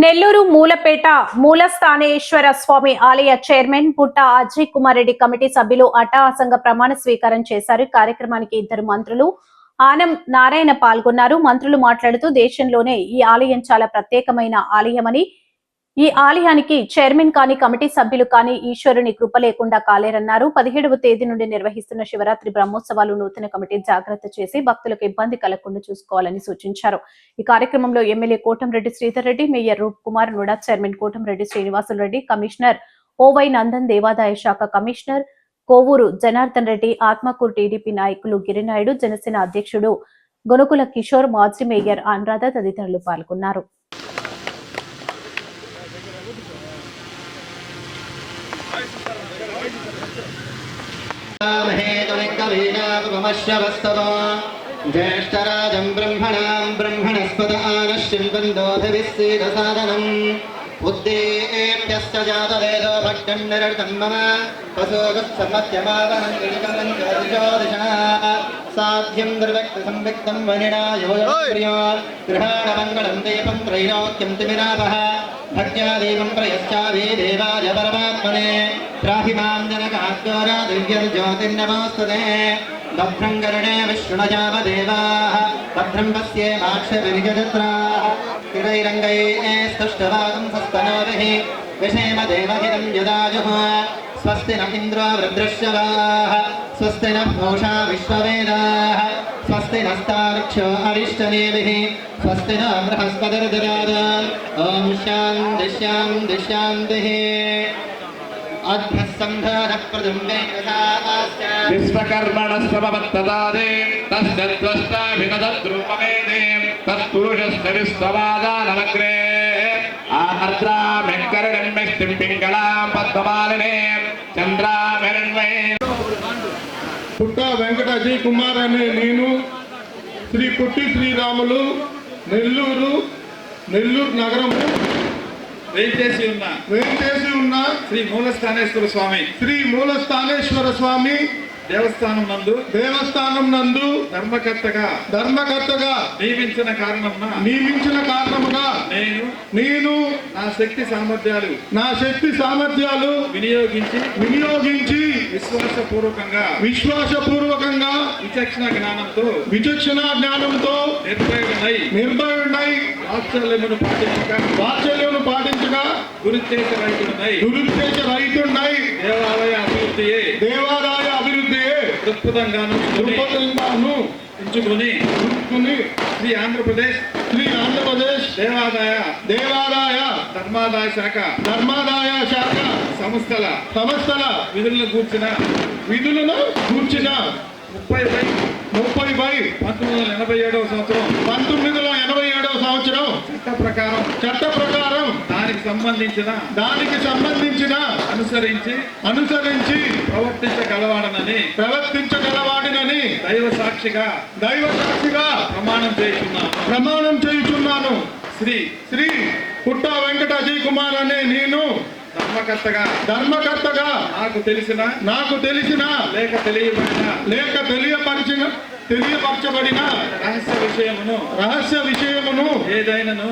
నెల్లూరు మూలపేట మూలస్థానేశ్వర స్వామి ఆలయ చైర్మన్ పుట్ట అజయ్ కుమార్ రెడ్డి కమిటీ సభ్యులు అట్టహాసంగా ప్రమాణ స్వీకారం చేశారు. కార్యక్రమానికి ఇద్దరు మంత్రులు ఆనం నారాయణ పాల్గొన్నారు. మంత్రులు మాట్లాడుతూ దేశంలోనే ఈ ఆలయం చాలా ప్రత్యేకమైన ఆలయమని, ఈ ఆలయానికి చైర్మన్ కానీ కమిటీ సభ్యులు కానీ ఈశ్వరుని కృప లేకుండా కాలేరన్నారు. 17వ తేదీ నుండి నిర్వహిస్తున్న శివరాత్రి బ్రహ్మోత్సవాలు నూతన కమిటీ జాగ్రత్త చేసి భక్తులకు ఇబ్బంది కలగకుండా చూసుకోవాలని సూచించారు. ఈ కార్యక్రమంలో MLA Kotamreddy Sridhar Reddy, mayor Roop Kumar NUDA, chairman Kotamreddy Srinivasulu Reddy, commissioner O Y Nandan, దేవాదాయ శాఖ కమిషనర్ కోవూరు జనార్దన్ రెడ్డి, ఆత్మకూరు టీడీపీ నాయకులు గిరినాయుడు, జనసేన అధ్యక్షుడు గొనుకుల కిషోర్, మాజీ మేయర్ అనురాధ తదితరులు పాల్గొన్నారు. ज्येष्ठराजं ब्रह्मणां ब्रह्मणस्पत आनश्चिन्वन्दोऽभिविश्चेदसादनम् उद्दीप्यश्च जातवेदो भक्तं निरर्तं मम वसोगत्समत्यमावनं गिरिकलं ज्योतिषा साध्यं दुर्व्यक्तसंविक्तं वनिना योगप्रियो गृहाणमङ्गलं दीपं त्रैलोक्यं तिमिरापः भक्त्यादेवं प्रयश्चावे देवाय परमात्मने त्राहि मां जनकाद्योरा दिव्यज्योतिर्नमोऽस्तुते भद्रं कर्णे विष्णुजावदेवाः भद्रं पश्ये माक्षविर्यजत्राः तिरैरङ्गैः स्तुष्टवागं सस्तनोभिः विषेम देवहितं यदायुः स्वस्ति न इन्द्रो वृद्रश्रवाः स्वस्ति न पूषा विश्ववेदाः स्वस्ति नस्तार्क्ष्यो अरिष्टनेमिः स्वस्ति न बृहस्पतिर्ददात् ॐ शान्ति शान्ति शान्तिः विश्वकर्मणस्वभवत्तदादे तस्य त्वष्टाभिनदद्रूपमेदे तत्पुरुषस्य विश्ववादानमग्रे आर्द्रामिङ्करणिष्टिं पिङ्गलां पद्ममालिने चन्द्रामिरण्वये పుట్ట వెంకట అజయ్ కుమార్ అనే నేను శ్రీ పుట్టి శ్రీరాములు నెల్లూరు నగరము వేంచేసి ఉన్న శ్రీ మూలస్థానేశ్వర స్వామి దేవస్థానం నందు ధర్మకర్తగా నియమించిన కారణముగా నేను నా శక్తి సామర్థ్యాలు వినియోగించి విశ్వాసపూర్వకంగా విచక్షణ జ్ఞానంతో నిర్భయుడై వాత్సల్యమును పాటించగా గురుచేత రైతుడై దేవాలయ అభివృద్ధియే దృక్పథంగాను ఎంచుకుని శ్రీ ఆంధ్రప్రదేశ్ దేవాదాయ ధర్మాదాయ శాఖ సంస్థల విధులను కూర్చిన 1987 సంవత్సరం చట్ట ప్రకారం దానికి సంబంధించిన అనుసరించి ప్రవర్తించగలవాడినని దైవ సాక్షిగా ప్రమాణం చేయుచున్నాను. శ్రీ పుట్ట వెంకట అజయ్ కుమార్ అనే నేను ధర్మకర్తగా నాకు తెలిసిన లేక తెలియపరచబడిన రహస్య విషయమును ఏదైనను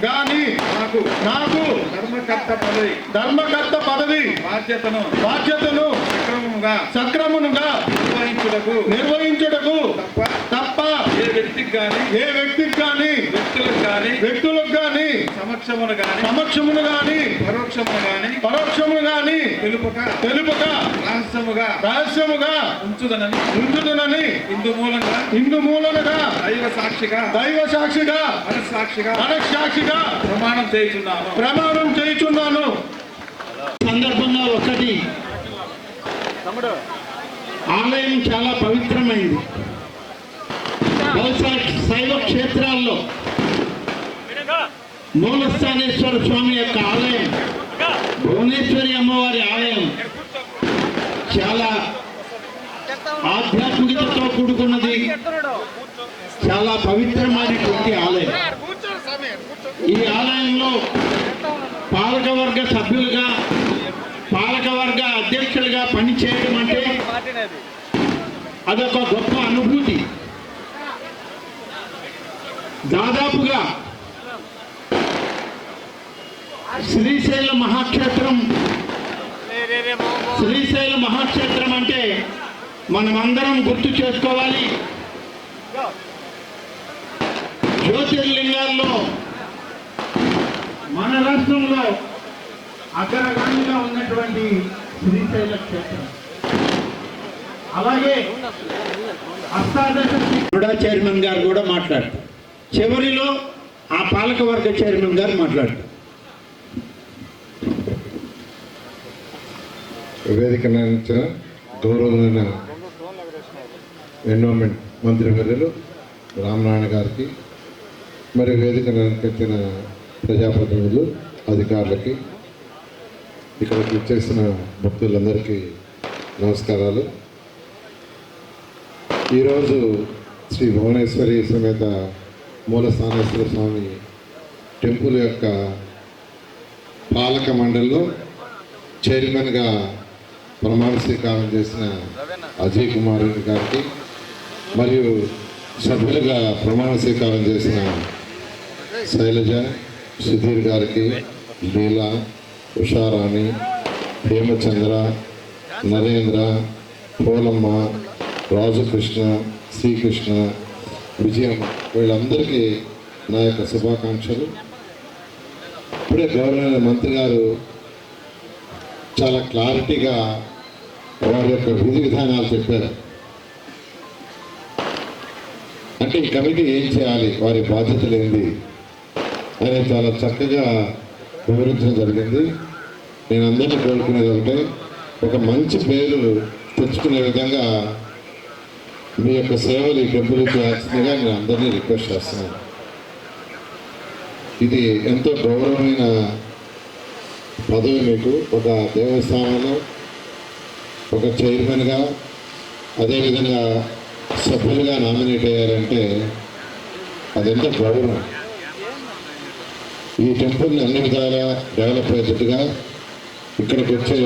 గాని నాకు ధర్మకర్త పదవి బాధ్యతను సక్రమముగా నిర్వహించుటకు తప్ప ఏ వ్యక్తికి గాని వ్యక్తులకు గాని సమక్షమును గాని పరోక్షమును గాని తెలుపక రహస్యముగా ఉంచుదనని ఇందు మూలనగా దైవ సాక్షిగా మనస్సాక్షిగా ప్రమాణం చేయుచున్నాను. సందర్భంగా ఒకటి, ఆలయం చాలా పవిత్రమైంది. బహుశా శైవ క్షేత్రాల్లో మూలస్థానేశ్వర స్వామి యొక్క ఆలయం, భువనేశ్వరి అమ్మవారి ఆలయం చాలా ఆధ్యాత్మికతతో కూడుకున్నది, చాలా పవిత్రమైనటువంటి ఆలయం. ఈ ఆలయంలో పాలకవర్గ సభ్యులుగా పాలకవర్గ అధ్యక్షులుగా పనిచేయడం అంటే అదొక గొప్ప అనుభూతి. దాదాపుగా శ్రీశైల మహాక్షేత్రం. శ్రీశైల మహాక్షేత్రం అంటే మనమందరం గుర్తు చేసుకోవాలి. జ్యోతిర్లింగాల్లో మన రాష్ట్రంలో అగ్రగామిగా ఉన్నటువంటి శ్రీశైల క్షేత్రం. అలాగే అష్టాదశ కూడా చైర్మన్ గారు కూడా మాట్లాడతారు. చివరిలో ఆ పాలకవర్గ చైర్మన్ గారు మాట్లాడతారు. వేదిక నిర్వహించిన గౌరవమైన ఎన్విరాన్మెంట్ మంత్రి వర్యులు రామనారాయణ గారికి, మరి వేదిక నిర్వహించిన ప్రజాప్రతినిధులు, అధికారులకి, ఇక్కడికి వచ్చేసిన భక్తులందరికీ నమస్కారాలు. ఈరోజు శ్రీ భువనేశ్వరి సమేత మూలస్థానేశ్వర స్వామి టెంపుల్ యొక్క పాలక మండలిలో చైర్మన్గా ప్రమాణ స్వీకారం చేసిన అజయ్ కుమార్ రెడ్డి గారికి, మరియు సభ్యులుగా ప్రమాణ స్వీకారం చేసిన శైలజ, సుధీర్ గారికి, లీలా, ఉషారాణి, హేమచంద్ర, నరేంద్ర, పోలమ్మ, రాజకృష్ణ, శ్రీకృష్ణ, విజయమ్మ, వీళ్ళందరికీ నా యొక్క శుభాకాంక్షలు. ఇప్పుడే గవర్నర్ మంత్రి గారు చాలా క్లారిటీగా వారి యొక్క విధి విధానాలు చెప్పారు. అంటే ఈ కమిటీ ఏం చేయాలి, వారి బాధ్యతలు ఏంటి అని చాలా చక్కగా వివరించడం జరిగింది. నేను అందరినీ కోరుకునేది అంటే ఒక మంచి పేరు తెచ్చుకునే విధంగా మీ యొక్క సేవలు ఈ టెంపుల్ చేయాల్సిందిగా నేను అందరినీ రిక్వెస్ట్ చేస్తున్నాను. ఇది ఎంతో గౌరవమైన పదవి. మీకు ఒక దేవస్థానంలో ఒక చైర్మన్గా, అదేవిధంగా సభ్యులుగా నామినేట్ అయ్యారంటే అదెంతో గౌరవం. ఈ టెంపుల్ని అన్ని విధాలా డెవలప్ అయ్యేట్టుగా ఇక్కడికి వచ్చే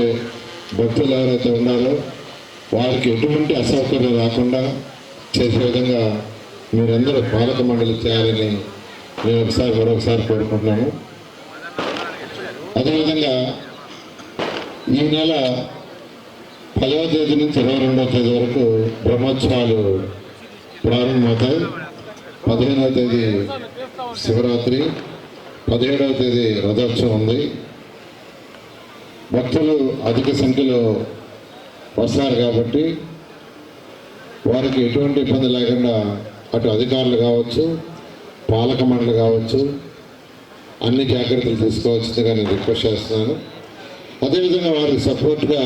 భక్తులు ఎవరైతే ఉన్నారో వారికి ఎటువంటి అసౌకర్యం రాకుండా చేసే విధంగా మీరందరూ పాలక మండలి చేయాలని నేను మరొకసారి కోరుకుంటున్నాను. అదేవిధంగా ఈ నెల 10వ తేదీ నుంచి 22వ తేదీ వరకు బ్రహ్మోత్సవాలు ప్రారంభమవుతాయి. 15వ తేదీ శివరాత్రి, 17వ తేదీ రథోత్సవం ఉంది. భక్తులు అధిక సంఖ్యలో వస్తారు కాబట్టి వారికి ఎటువంటి ఇబ్బంది లేకుండా అటు అధికారులు కావచ్చు, పాలక మండలి కావచ్చు, అన్ని జాగ్రత్తలు తీసుకోవాల్సిందిగా నేను రిక్వెస్ట్ చేస్తున్నాను. అదేవిధంగా వారికి సపోర్ట్గా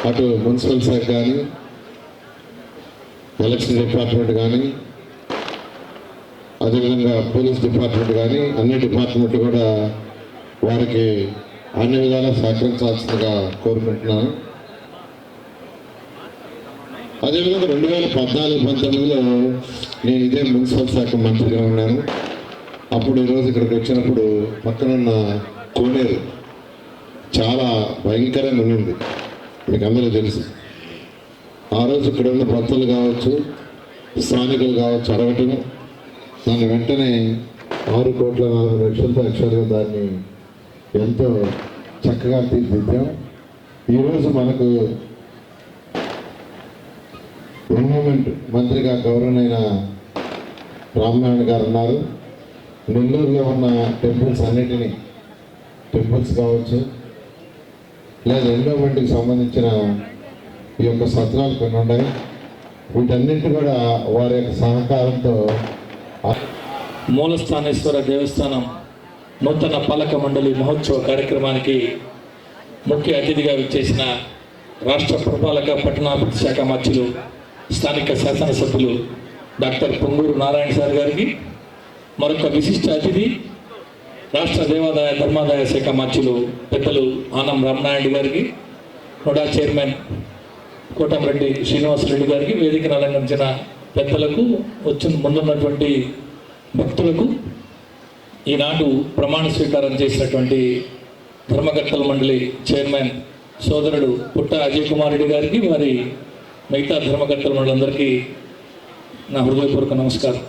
అటు మున్సిపల్ శాఖ కానీ, ఎలక్షన్ డిపార్ట్మెంట్ కానీ, అదేవిధంగా పోలీస్ డిపార్ట్మెంట్ కానీ, అన్ని డిపార్ట్మెంట్లు కూడా వారికి అన్ని విధాలా సహకరించాల్సిందిగా కోరుకుంటున్నాను. అదేవిధంగా 2014-19లో నేను ఇదే మున్సిపల్ శాఖ మంత్రిగా ఉన్నాను. అప్పుడు ఈరోజు ఇక్కడికి వచ్చినప్పుడు పక్కనున్న కోనేరు చాలా భయంకరంగా ఉండింది, మీకు అందరూ తెలుసు. ఆ రోజు ఇక్కడ ఉన్న భక్తులు కావచ్చు, స్థానికులు కావచ్చు అడగటం, దాన్ని వెంటనే 6,40,00,000 యాక్చువల్గా దాన్ని ఎంతో చక్కగా తీర్చిదిద్దాం. ఈరోజు మనకు ఎన్విరాన్మెంట్ మంత్రిగా గౌరవనైన రామనారాయణ గారు ఉన్నారు. నెల్లూరులో ఉన్న టెంపుల్స్ అన్నిటినీ, టెంపుల్స్ కావచ్చు లేదా ఎన్విరాన్మెంట్కి సంబంధించిన ఈ యొక్క సత్రాలు కొన్ని ఉన్నాయి. వీటన్నింటి కూడా వారి యొక్క సహకారంతో మూలస్థానేశ్వర దేవస్థానం నూతన పాలక మండలి మహోత్సవ కార్యక్రమానికి ముఖ్య అతిథిగా విచ్చేసిన రాష్ట్ర పురపాలక పట్టణాభివృద్ధి శాఖ మంత్రులు, స్థానిక శాసనసభ్యులు డాక్టర్ పొంగూరు నారాయణ సార్ గారికి, మరొక విశిష్ట అతిథి రాష్ట్ర దేవాదాయ ధర్మాదాయ శాఖ మంత్రులు పెద్దలు ఆనం రామనాయుడు గారికి, నోడా చైర్మన్ కోటంరెడ్డి శ్రీనివాసరెడ్డి గారికి, వేదికను అలంకరించిన పెద్దలకు, ముందున్నటువంటి భక్తులకు, ఈనాడు ప్రమాణ స్వీకారం చేసినటువంటి ధర్మకర్తల మండలి చైర్మన్ సోదరుడు పుట్ట అజయ్ కుమార్ రెడ్డి గారికి, వారి మిగతా ధర్మకర్తల మండలందరికీ నా హృదయపూర్వక నమస్కారం.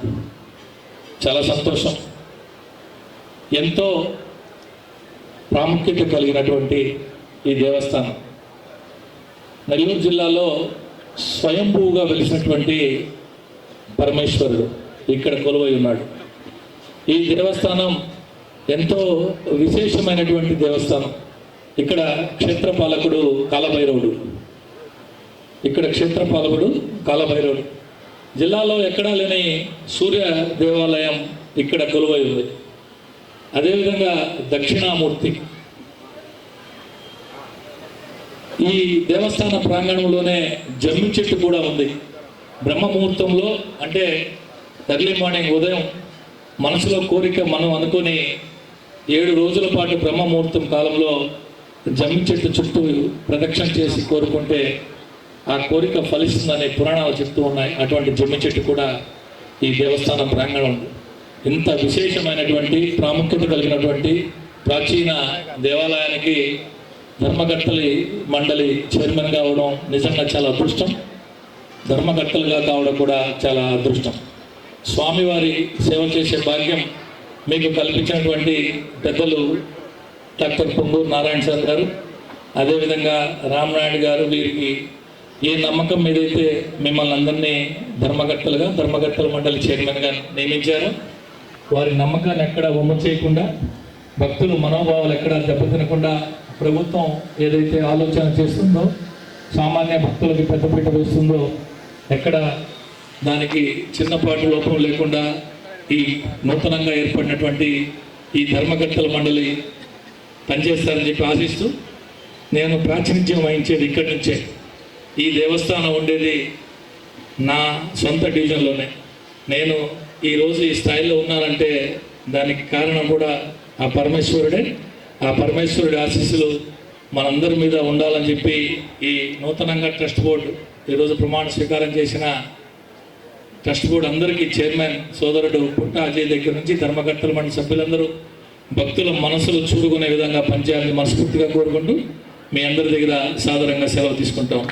చాలా సంతోషం. ఎంతో ప్రాముఖ్యత కలిగినటువంటి ఈ దేవస్థానం నెల్లూరు జిల్లాలో స్వయంభూగా వెలిసినటువంటి పరమేశ్వరుడు ఇక్కడ కొలువై ఉన్నాడు. ఈ దేవస్థానం ఎంతో విశేషమైనటువంటి దేవస్థానం. ఇక్కడ క్షేత్రపాలకుడు కాలభైరవుడు. జిల్లాలో ఎక్కడా లేని సూర్య దేవాలయం ఇక్కడ కొలువై ఉంది. అదేవిధంగా దక్షిణామూర్తి. ఈ దేవస్థాన ప్రాంగణంలోనే జమ్మి చెట్టు కూడా ఉంది. బ్రహ్మ ముహూర్తంలో అంటే ఎర్లీ మార్నింగ్ ఉదయం మనసులో కోరిక మనం అనుకొని 7 రోజుల పాటు బ్రహ్మ ముహూర్తం కాలంలో జమ్మి చెట్టు చుట్టూ ప్రదక్షిణ చేసి కోరుకుంటే ఆ కోరిక ఫలిస్తుందని పురాణాలు చెప్తూ ఉన్నాయి. అటువంటి జమ్మి చెట్టు కూడా ఈ దేవస్థానం ప్రాంగణం. ఇంత విశేషమైనటువంటి ప్రాముఖ్యత కలిగినటువంటి ప్రాచీన దేవాలయానికి ధర్మకర్తలి మండలి చైర్మన్గా అవడం నిజంగా చాలా అదృష్టం. ధర్మకర్తలుగా కావడం కూడా చాలా అదృష్టం. స్వామివారి సేవ చేసే భాగ్యం మీకు కల్పించినటువంటి పెద్దలు డాక్టర్ పొంగూరు నారాయణ సార్ గారు, అదేవిధంగా రామనాయుడు గారు, వీరికి ఏ నమ్మకం మీదైతే మిమ్మల్ని అందరినీ ధర్మకర్తల మండలి చైర్మన్గా నియమించారో వారి నమ్మకాన్ని ఎక్కడ వమ్ము చేయకుండా, భక్తుల మనోభావాలు ఎక్కడ దెబ్బతినకుండా ప్రభుత్వం ఏదైతే ఆలోచన చేస్తుందో, సామాన్య భక్తులకి పెద్దపీట వేస్తుందో, ఎక్కడ దానికి చిన్నపాటి లోపం లేకుండా ఈ నూతనంగా ఏర్పడినటువంటి ఈ ధర్మకర్తల మండలి పనిచేస్తారని చెప్పి ఆశిస్తూ, నేను ప్రాతినిధ్యం వహించేది ఇక్కడి నుంచే. ఈ దేవస్థానం ఉండేది నా సొంత డివిజన్లోనే. నేను ఈరోజు ఈ స్థాయిలో ఉన్నానంటే దానికి కారణం కూడా ఆ పరమేశ్వరుడే. ఆ పరమేశ్వరుడి ఆశీస్సులు మనందరి మీద ఉండాలని చెప్పి ఈ నూతనంగా ట్రస్ట్ బోర్డు ఈరోజు ప్రమాణ స్వీకారం చేసిన ట్రస్ట్ బోర్డు అందరికీ చైర్మన్ సోదరుడు పుట్ట అజయ్ దగ్గర నుంచి ధర్మకర్తల మండలి సభ్యులందరూ భక్తుల మనసులు చూరుకునే విధంగా పనిచేయాలని మనస్ఫూర్తిగా కోరుకుంటూ మీ అందరి దగ్గర సాదరంగా సెలవు తీసుకుంటాం.